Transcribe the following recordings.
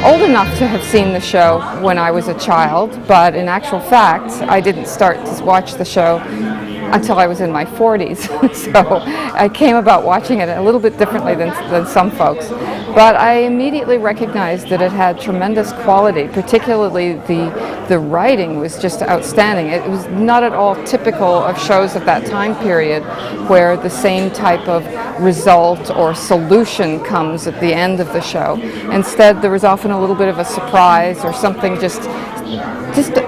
old enough to have seen the show when I was a child, but in actual fact, I didn't start to watch the show until I was in my 40s. So I came about watching it a little bit differently than some folks. But I immediately recognized that it had tremendous quality, particularly the writing was just outstanding. It was not at all typical of shows of that time period where the same type of result or solution comes at the end of the show. Instead, there was often a little bit of a surprise or something just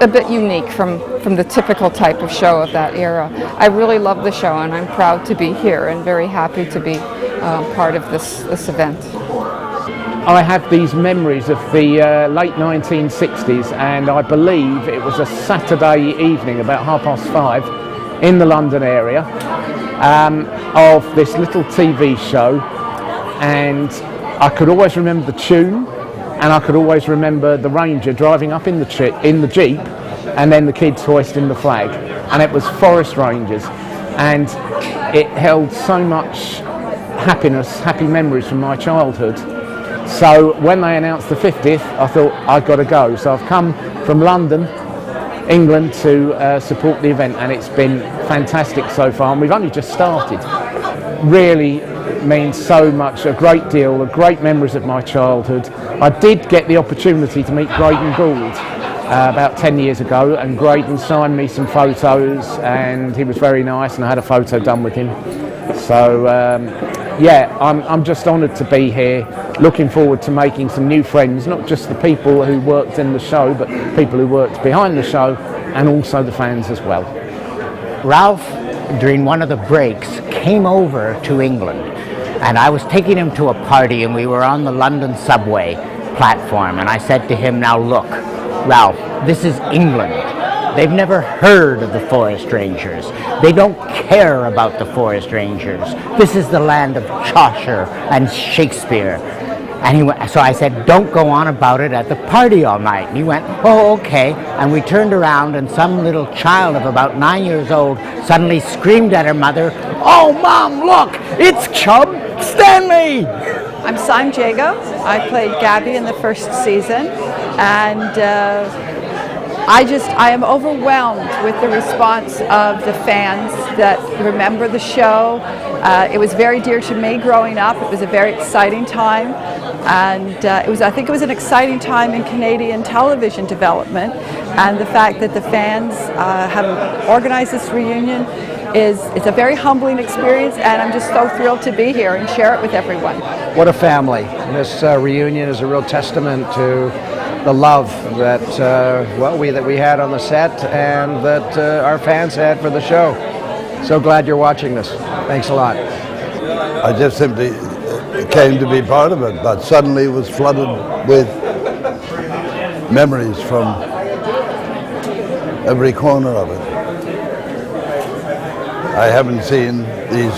a bit unique from the typical type of show of that era. I really love the show, and I'm proud to be here and very happy to be part of this event. I have these memories of the late 1960s, and I believe it was a Saturday evening about 5:30 in the London area, of this little TV show, and I could always remember the tune, and I could always remember the ranger driving up in the Jeep, and then the kids hoisting the flag, and it was Forest Rangers, and it held so much happiness, happy memories from my childhood. So when they announced the 50th, I thought I've got to go. So I've come from London, England, to support the event, and it's been fantastic so far, and we've only just started. Really means so much, a great deal, great memories of my childhood. I did get the opportunity to meet Gorden Gould about 10 years ago, and Gorden signed me some photos, and he was very nice, and I had a photo done with him. So yeah, I'm just honoured to be here, looking forward to making some new friends, not just the people who worked in the show, but people who worked behind the show, and also the fans as well. Ralph, during one of the breaks, came over to England, and I was taking him to a party, and we were on the London subway platform, and I said to him, "Now look, Ralph, this is England. They've never heard of the Forest Rangers. They don't care about the Forest Rangers. This is the land of Chaucer and Shakespeare." And he went, so I said, "Don't go on about it at the party all night." And he went, "Oh, okay." And we turned around, and some little child of about 9 years old suddenly screamed at her mother, "Oh, Mom, look, it's Chub Stanley!" I'm Sim Jago. I played Gabby in the first season, and I am overwhelmed with the response of the fans that remember the show. It was very dear to me growing up. It was a very exciting time, and I think it was an exciting time in Canadian television development. And the fact that the fans have organized this reunion is a very humbling experience, and I'm just so thrilled to be here and share it with everyone. What a family. This reunion is a real testament to the love that that we had on the set, and that our fans had for the show. So glad you're watching this. Thanks a lot. I just simply came to be part of it, but suddenly was flooded with memories from every corner of it. I haven't seen these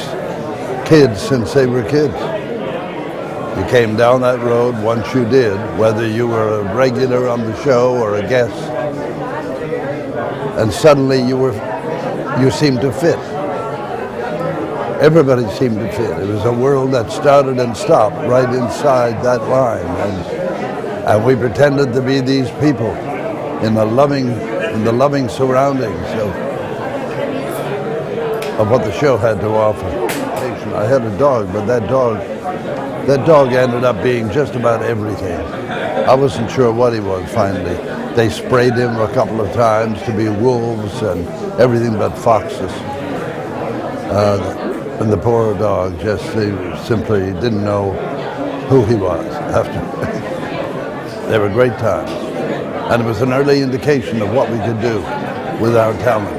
kids since they were kids. You came down that road once you did, whether you were a regular on the show or a guest, and suddenly you seemed to fit. Everybody seemed to fit. It was a world that started and stopped right inside that line, and we pretended to be these people in the loving surroundings of what the show had to offer. I had a dog, but that dog ended up being just about everything. I wasn't sure what he was finally. They sprayed him a couple of times to be wolves and everything but foxes. And the poor dog just simply didn't know who he was after. They were great times. And it was an early indication of what we could do with our talent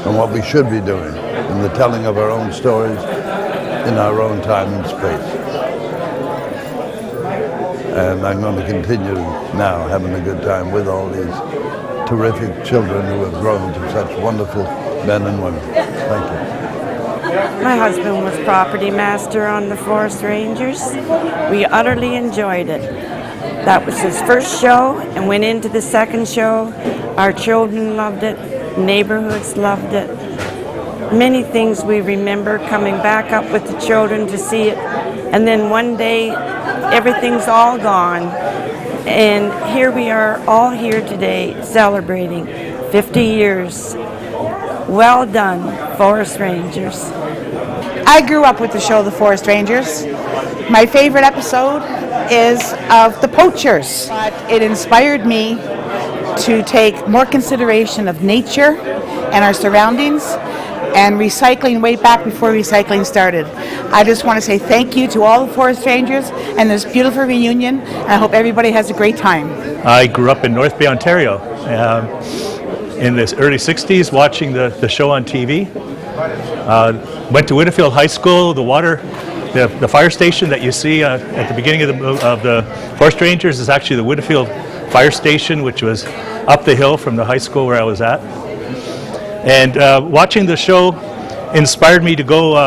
and what we should be doing in the telling of our own stories in our own time and space. And I'm going to continue now having a good time with all these terrific children who have grown to such wonderful men and women. Thank you. My husband was property master on the Forest Rangers. We utterly enjoyed it. That was his first show, and went into the second show. Our children loved it. Neighborhoods loved it. Many things we remember, coming back up with the children to see it. And then one day, everything's all gone. And here we are all here today celebrating 50 years. Well done, Forest Rangers. I grew up with the show The Forest Rangers. My favorite episode is of the poachers. It inspired me to take more consideration of nature and our surroundings and recycling way back before recycling started. I just want to say thank you to all the Forest Rangers and this beautiful reunion, and I hope everybody has a great time. I grew up in North Bay, Ontario in the early 60s watching the show on TV. Went to Whitfield High School. The fire station that you see at the beginning of the Forest Rangers is actually the Whitfield Fire Station, which was up the hill from the high school where I was at. And watching the show inspired me to go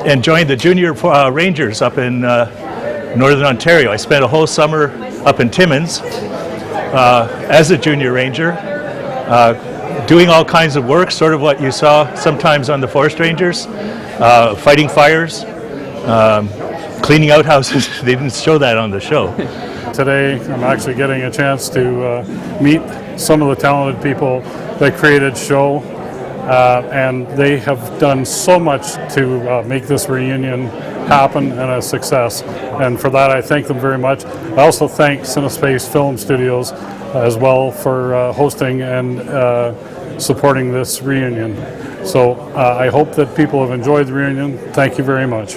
and join the Junior Rangers up in Northern Ontario. I spent a whole summer up in Timmins as a Junior Ranger, doing all kinds of work, sort of what you saw sometimes on the Forest Rangers, fighting fires, cleaning out houses. They didn't show that on the show. Today I'm actually getting a chance to meet some of the talented people that created show, and they have done so much to make this reunion happen and a success, and for that I thank them very much. I also thank Cinespace Film Studios as well for hosting and supporting this reunion. So I hope that people have enjoyed the reunion. Thank you very much.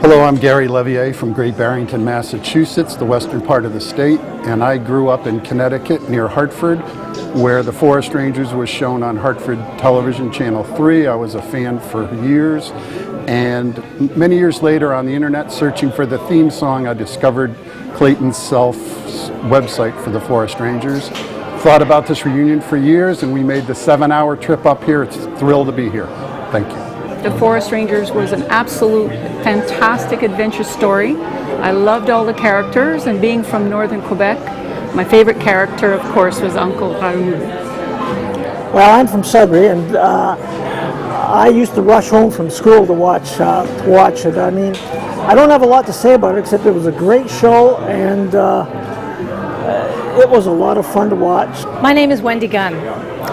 Hello, I'm Gary Levier from Great Barrington, Massachusetts, the western part of the state, and I grew up in Connecticut near Hartford, where the Forest Rangers was shown on Hartford Television Channel 3. I was a fan for years, and many years later on the internet searching for the theme song, I discovered Clayton Self's website for the Forest Rangers. Thought about this reunion for years, and we made the 7-hour trip up here. It's thrilled to be here. Thank you. The Forest Rangers was an absolute fantastic adventure story. I loved all the characters, and being from northern Quebec, my favorite character, of course, was Uncle Raoul. Well, I'm from Sudbury, and I used to rush home from school to watch it. I mean, I don't have a lot to say about it, except it was a great show, and it was a lot of fun to watch. My name is Wendy Gunn.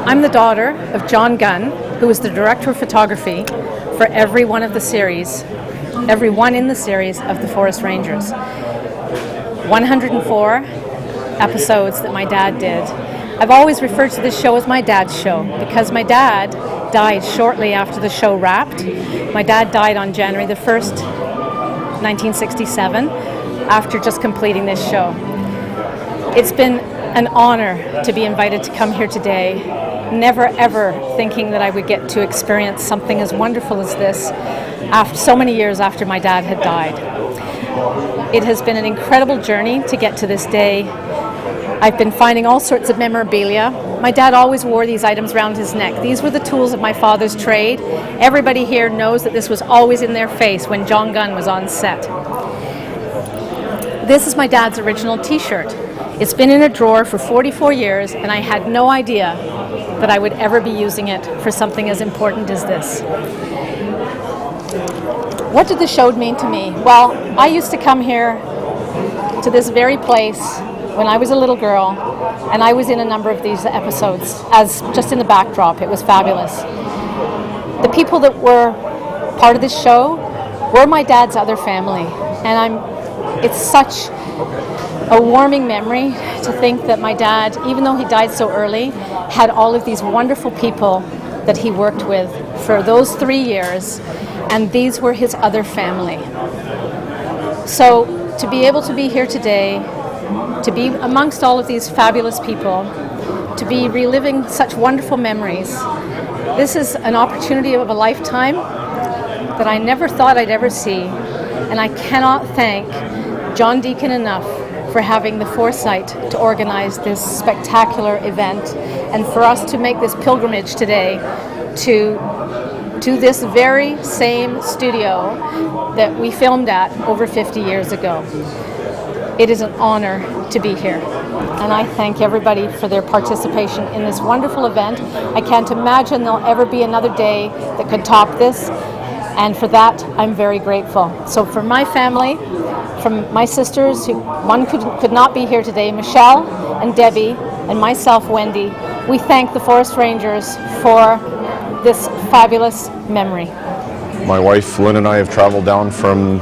I'm the daughter of John Gunn, who is the director of photography for every one in the series of the Forest Rangers. 104 episodes that my dad did. I've always referred to this show as my dad's show because my dad died shortly after the show wrapped. My dad died on January the 1st, 1967, after just completing this show. It's been an honor to be invited to come here today, never ever thinking that I would get to experience something as wonderful as this after so many years after my dad had died. It has been an incredible journey to get to this day. I've been finding all sorts of memorabilia. My dad always wore these items around his neck. These were the tools of my father's trade. Everybody here knows that this was always in their face when John Gunn was on set. This is my dad's original t-shirt. It's been in a drawer for 44 years, and I had no idea that I would ever be using it for something as important as this. What did the show mean to me? Well, I used to come here to this very place when I was a little girl, and I was in a number of these episodes as just in the backdrop. It was fabulous. The people that were part of this show were my dad's other family, and it's such a warming memory to think that my dad, even though he died so early, had all of these wonderful people that he worked with for those 3 years, and these were his other family. So to be able to be here today, to be amongst all of these fabulous people, to be reliving such wonderful memories, this is an opportunity of a lifetime that I never thought I'd ever see, and I cannot thank John Deacon enough for having the foresight to organize this spectacular event and for us to make this pilgrimage today to this very same studio that we filmed at over 50 years ago. It is an honor to be here, and I thank everybody for their participation in this wonderful event. I can't imagine there'll ever be another day that could top this, And for that, I'm very grateful. So for my family, from my sisters, who one could not be here today, Michelle and Debbie, and myself, Wendy, we thank the Forest Rangers for this fabulous memory. My wife Lynn and I have traveled down from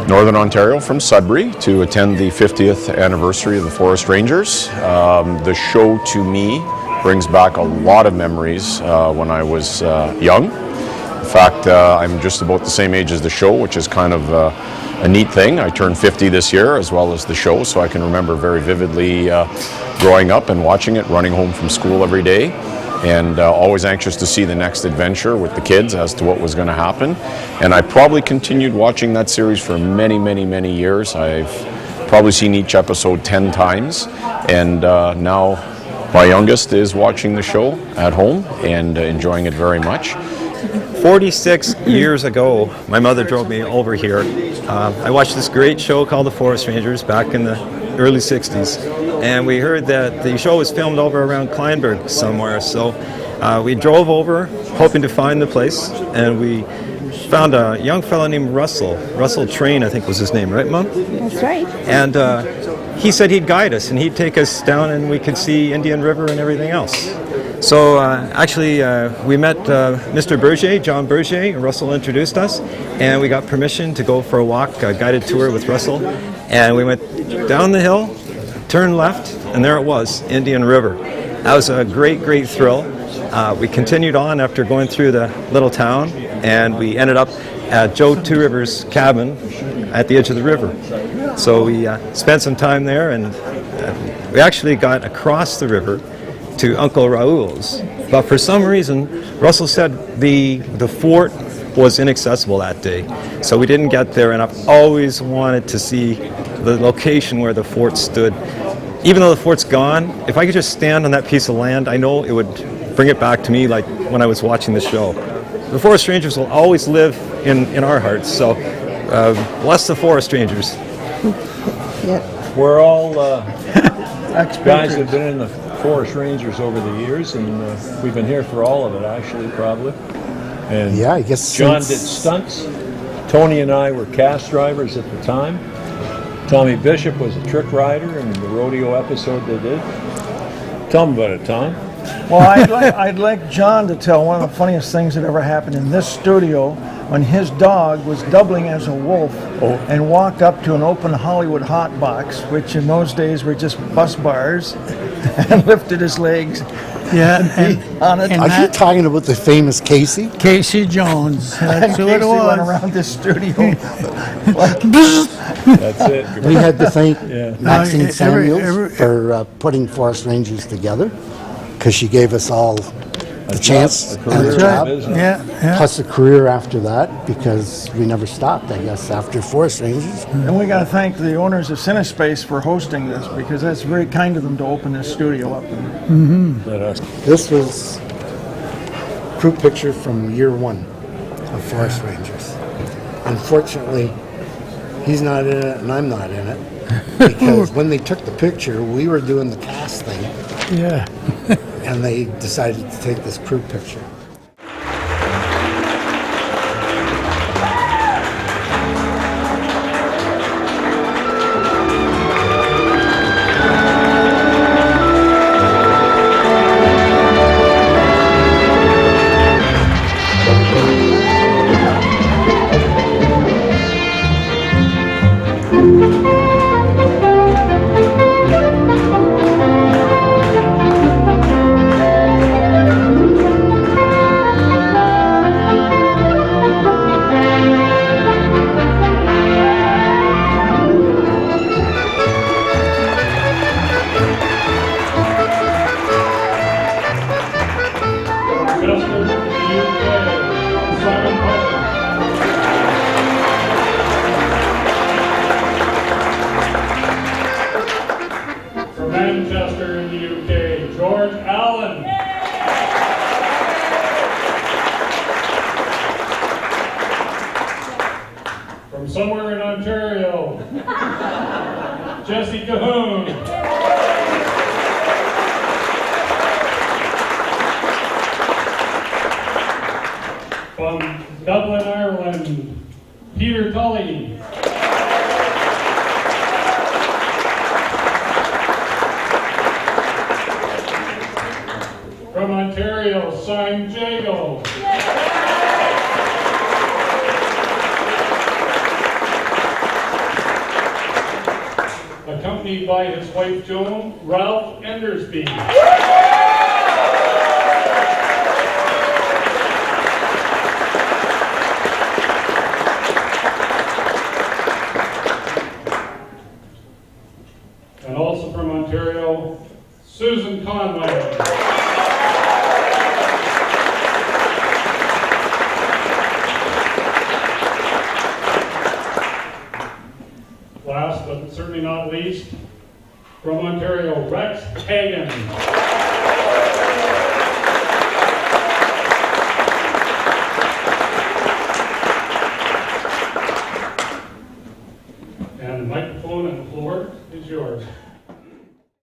Northern Ontario, from Sudbury, to attend the 50th anniversary of the Forest Rangers. The show to me brings back a lot of memories when I was young. In fact, I'm just about the same age as the show, which is kind of a neat thing. I turned 50 this year, as well as the show, so I can remember very vividly growing up and watching it, running home from school every day, and always anxious to see the next adventure with the kids as to what was going to happen. And I probably continued watching that series for many, many, many years. I've probably seen each episode 10 times, and now my youngest is watching the show at home and enjoying it very much. 46 years ago, my mother drove me over here. I watched this great show called The Forest Rangers back in the early 60s, and we heard that the show was filmed over around Kleinburg somewhere, so we drove over hoping to find the place, and we found a young fellow named Russell Train, I think was his name, right, Mom? That's right. And he said he'd guide us, and he'd take us down and we could see Indian River and everything else. So actually we met Mr. Berger, John Berger, and Russell introduced us, and we got permission to go for a walk, a guided tour with Russell, and we went down the hill, turned left, and there it was, Indian River. That was a great, great thrill. We continued on after going through the little town, and we ended up at Joe Two Rivers' cabin at the edge of the river. So we spent some time there, and we actually got across the river to Uncle Raoul's. But for some reason, Russell said the fort was inaccessible that day. So we didn't get there, and I've always wanted to see the location where the fort stood. Even though the fort's gone, if I could just stand on that piece of land, I know it would bring it back to me like when I was watching the show. The Forest Rangers will always live in our hearts, so bless the Forest Rangers. We're all guys that have been in the Forest Rangers over the years, and we've been here for all of it, actually, probably. And yeah, I guess John did stunts. Tony and I were cast drivers at the time. Tommy Bishop was a trick rider in the rodeo episode they did. Tell them about it, Tom. Well, I'd like John to tell one of the funniest things that ever happened in this studio when his dog was doubling as a wolf and walked up to an open Hollywood hot box, which in those days were just bus bars, and lifted his legs. Yeah, on it. Are you talking about the famous Casey? Casey Jones. That's who it Casey went was. around this studio. That's it. We had to thank Maxine every- Samuels for putting Forest Rangers together, because she gave us all the chance and the job. Yeah. Plus a career after that, because we never stopped, I guess, after Forest Rangers. And we got to thank the owners of CineSpace for hosting this, because that's very kind of them to open this studio up. This was a crew picture from year one of Forest Rangers. Unfortunately, he's not in it and I'm not in it, because when they took the picture, we were doing the cast thing. Yeah. And they decided to take this crew picture. From Manchester in the UK, George Allen. From somewhere in Ontario, Jesse Cahoon. From Dublin, Kelly. From Ontario, signed Jago. Accompanied by his wife Joan, Ralph Endersby. And also from Ontario, Susan Conway. Last but certainly not least, from Ontario, Rex Hagan. And the microphone and the floor is yours.